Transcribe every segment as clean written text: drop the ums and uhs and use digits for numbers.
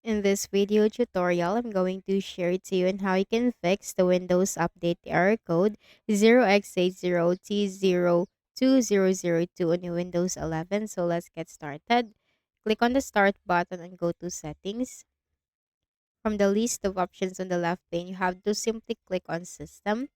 In this video tutorial, I'm going to share to you on how you can fix the Windows Update error code 0x80d02002 on your Windows 11. So let's get started. Click on the Start button and go to Settings. From the list of options on the left pane, you have to simply click on System.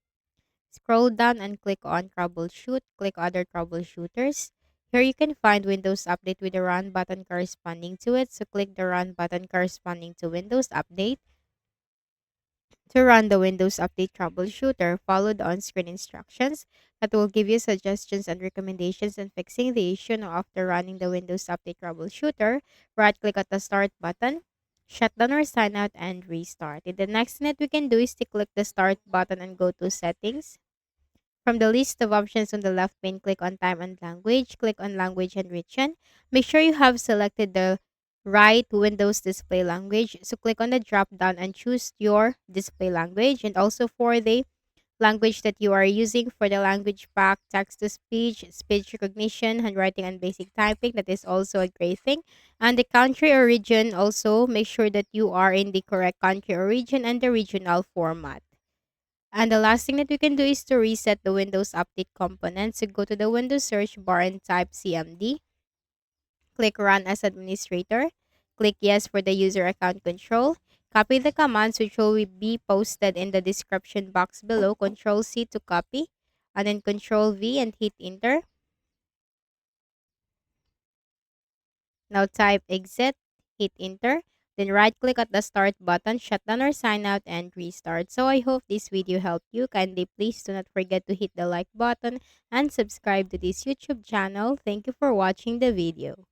Scroll down and click on Troubleshoot. Click Other Troubleshooters. Here you can find Windows Update with the Run button corresponding to it. So click the Run button corresponding to Windows Update. To run the Windows Update Troubleshooter, follow the on-screen instructions that will give you suggestions and recommendations in fixing the issue. Now, after running the Windows Update Troubleshooter, right-click at the Start button, shut down or sign out, and restart. And the next thing that we can do is to click the Start button and go to Settings. From the list of options on the left pane, click on Time and Language. Click on Language and Region. Make sure you have selected the right Windows display language. So click on the drop down and choose your display language. And also for the language that you are using for the language pack, text to speech, speech recognition, handwriting, and basic typing. That is also a great thing. And the country or region, also make sure that you are in the correct country or region and the regional format. And the last thing that we can do is to reset the Windows Update component. So go to the Windows search bar and type CMD. Click Run as Administrator. Click Yes for the user account control. Copy the commands which will be posted in the description box below. Control C to copy. And then Control V and hit Enter. Now type exit, hit enter, then right click at the start button, shut down or sign out and restart. So I hope this video helped you. Kindly please do not forget to hit the like button and subscribe to this YouTube channel. Thank you for watching the video.